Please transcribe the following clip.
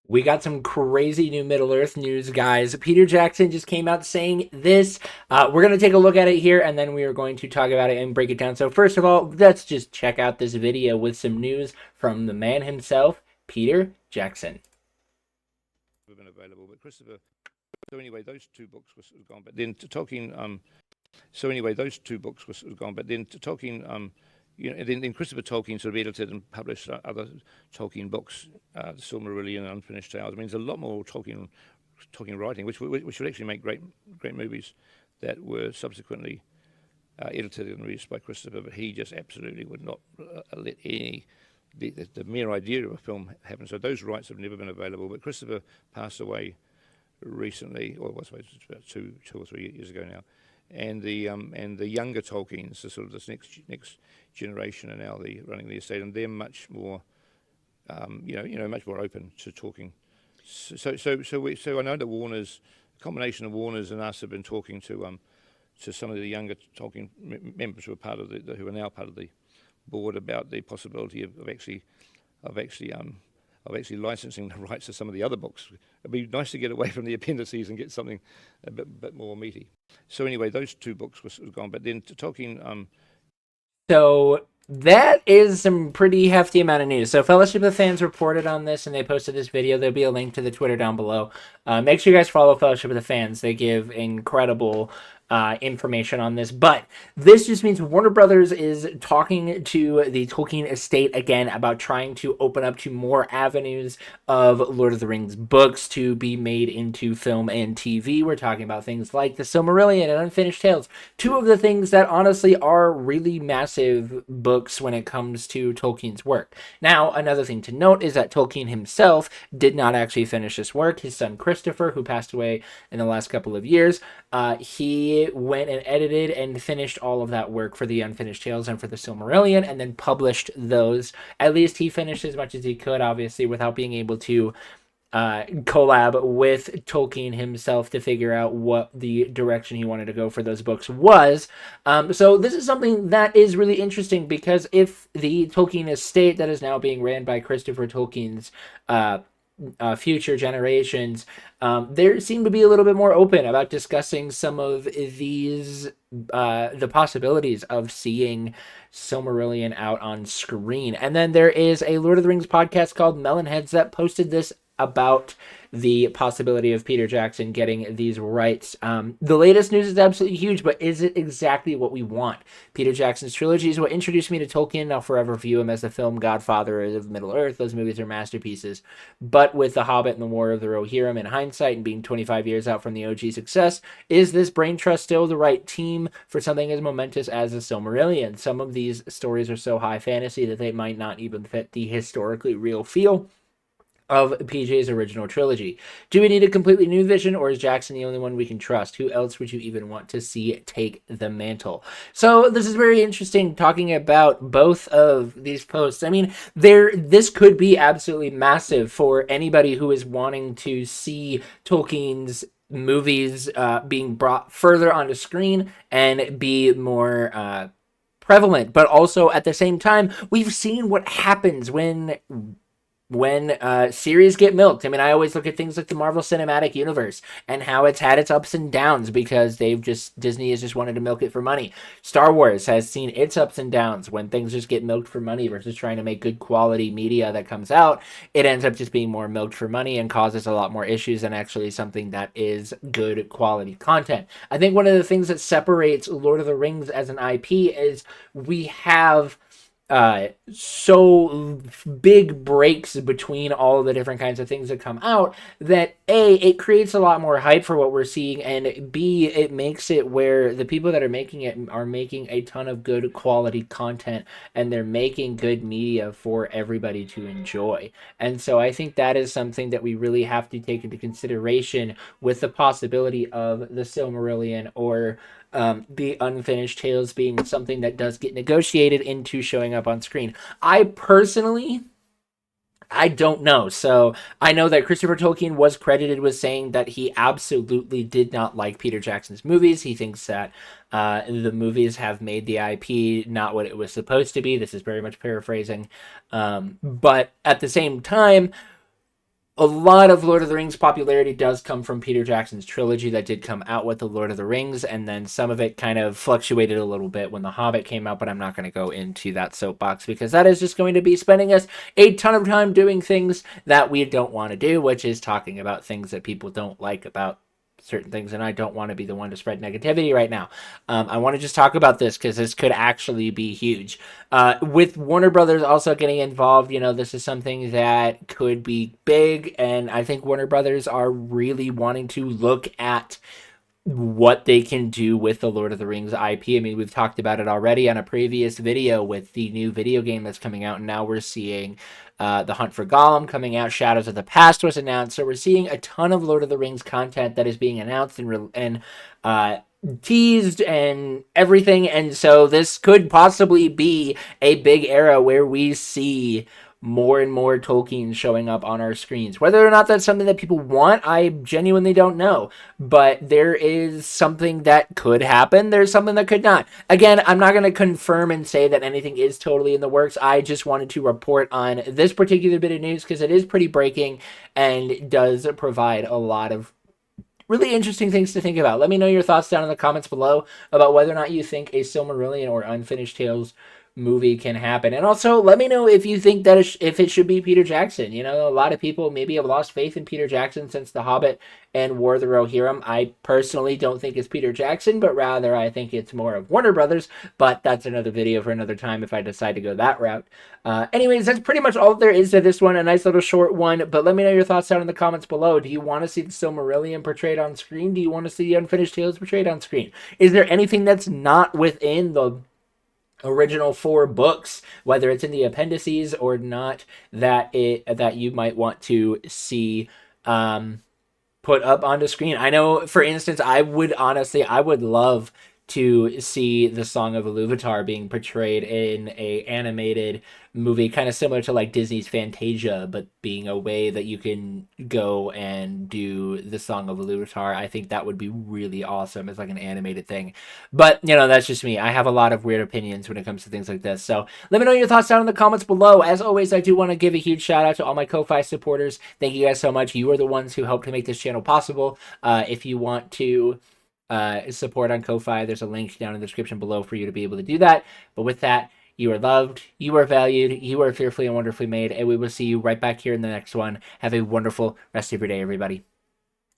We got some crazy new Middle Earth news, guys. Peter Jackson just came out saying this. We're going to take a look at it here, and then we are going to talk about it and break it down. So first of all, let's just check out this video with some news from the man himself, Peter Jackson. Been available, but Christopher. So anyway, those two books were sort of gone. But then to Tolkien. So anyway, those two books were sort of gone. But then to Tolkien. Then Christopher Tolkien sort of edited and published other Tolkien books, the Silmarillion and Unfinished Tales. I mean, there's a lot more Tolkien writing, which would actually make great movies that were subsequently edited and released by Christopher. But he just absolutely would not let any the mere idea of a film happen. So those rights have never been available. But Christopher passed away recently, or I suppose it's about two or 3 years ago now. And the younger Tolkiens, the sort of this next generation, are now running the estate, and they're much more, much more open to talking. So I know that Warner's, a combination of Warner's and us have been talking to some of the younger Tolkien members who are part of who are now part of the board about the possibility of actually licensing the rights to some of the other books. It'd be nice to get away from the appendices and get something a bit more meaty. So anyway, those two books were gone. But then to Tolkien. So that is some pretty hefty amount of news. So Fellowship of the Fans reported on this, and they posted this video. There'll be a link to the Twitter down below. Make sure you guys follow Fellowship of the Fans. They give incredible information on this, but this just means Warner Brothers is talking to the Tolkien estate again about trying to open up to more avenues of Lord of the Rings books to be made into film and TV. We're talking about things like the Silmarillion and Unfinished Tales, two of the things that honestly are really massive books when it comes to Tolkien's work. Now, another thing to note is that Tolkien himself did not actually finish this work. His son Christopher, who passed away in the last couple of years, he went and edited and finished all of that work for the Unfinished Tales and for the Silmarillion, and then published those. At least he finished as much as he could, obviously, without being able to collab with Tolkien himself to figure out what the direction he wanted to go for those books was. So this is something that is really interesting, because if the Tolkien estate that is now being ran by Christopher Tolkien's future generations, there seem to be a little bit more open about discussing some of these, the possibilities of seeing Silmarillion out on screen. And then there is a Lord of the Rings podcast called Melonheads that posted this about the possibility of Peter Jackson getting these rights. The latest news is absolutely huge, but is it exactly what we want? Peter Jackson's trilogy is what introduced me to Tolkien. I'll forever view him as the film godfather of Middle Earth. Those movies are masterpieces. But with The Hobbit and The War of the Rohirrim in hindsight, and being 25 years out from the OG success, is this brain trust still the right team for something as momentous as the Silmarillion? Some of these stories are so high fantasy that they might not even fit the historically real feel of PJ's original trilogy. Do we need a completely new vision, or is Jackson the only one we can trust? Who else would you even want to see take the mantle? So this is very interesting, talking about both of these posts. I mean, this could be absolutely massive for anybody who is wanting to see Tolkien's movies being brought further onto screen and be more prevalent. But also at the same time, we've seen what happens when series get milked. I mean, I always look at things like the Marvel Cinematic Universe and how it's had its ups and downs because Disney has just wanted to milk it for money. Star Wars has seen its ups and downs when things just get milked for money versus trying to make good quality media that comes out. It ends up just being more milked for money and causes a lot more issues than actually something that is good quality content. I think one of the things that separates Lord of the Rings as an IP is we have so big breaks between all of the different kinds of things that come out that A, it creates a lot more hype for what we're seeing, and B, it makes it where the people that are making it are making a ton of good quality content, and they're making good media for everybody to enjoy. And so I think that is something that we really have to take into consideration with the possibility of the Silmarillion or the Unfinished Tales being something that does get negotiated into showing up on screen. I don't know. So I know that Christopher Tolkien was credited with saying that he absolutely did not like Peter Jackson's movies. He thinks that the movies have made the IP not what it was supposed to be. This is very much paraphrasing. But at the same time, a lot of Lord of the Rings popularity does come from Peter Jackson's trilogy that did come out with the Lord of the Rings, and then some of it kind of fluctuated a little bit when The Hobbit came out, but I'm not going to go into that soapbox because that is just going to be spending us a ton of time doing things that we don't want to do, which is talking about things that people don't like about certain things, and I don't want to be the one to spread negativity right now. I want to just talk about this because this could actually be huge. With Warner Brothers also getting involved, this is something that could be big, and I think Warner Brothers are really wanting to look at what they can do with the Lord of the Rings IP. I mean, we've talked about it already on a previous video with the new video game that's coming out, and now we're seeing The Hunt for Gollum coming out. Shadows of the Past was announced, so we're seeing a ton of Lord of the Rings content that is being announced and teased and everything, and so this could possibly be a big era where we see more and more Tolkien showing up on our screens. Whether or not that's something that people want, I genuinely don't know. But there is something that could happen. There's something that could not. Again, I'm not going to confirm and say that anything is totally in the works. I just wanted to report on this particular bit of news because it is pretty breaking and does provide a lot of really interesting things to think about. Let me know your thoughts down in the comments below about whether or not you think a Silmarillion or Unfinished Tales movie can happen. And also, let me know if you think that if it should be Peter Jackson. A lot of people maybe have lost faith in Peter Jackson since The Hobbit and War of the Rohirrim. I personally don't think it's Peter Jackson, but rather I think it's more of Warner Brothers. But that's another video for another time if I decide to go that route. Anyways, that's pretty much all there is to this one. A nice little short one. But let me know your thoughts down in the comments below. Do you want to see the Silmarillion portrayed on screen? Do you want to see the Unfinished Tales portrayed on screen? Is there anything that's not within the original 4 books, whether it's in the appendices or not, that you might want to see put up onto screen? I know, for instance, I would love to see the Song of Iluvatar being portrayed in a animated movie, kind of similar to like Disney's Fantasia, but being a way that you can go and do the Song of Iluvatar. I think that would be really awesome as like an animated thing. But, that's just me. I have a lot of weird opinions when it comes to things like this. So let me know your thoughts down in the comments below. As always, I do want to give a huge shout out to all my Ko-Fi supporters. Thank you guys so much. You are the ones who helped to make this channel possible. If you want to support on Ko-Fi, there's a link down in the description below for you to be able to do that. But with that, you are loved, you are valued, you are fearfully and wonderfully made, and we will see you right back here in the next one. Have a wonderful rest of your day, everybody.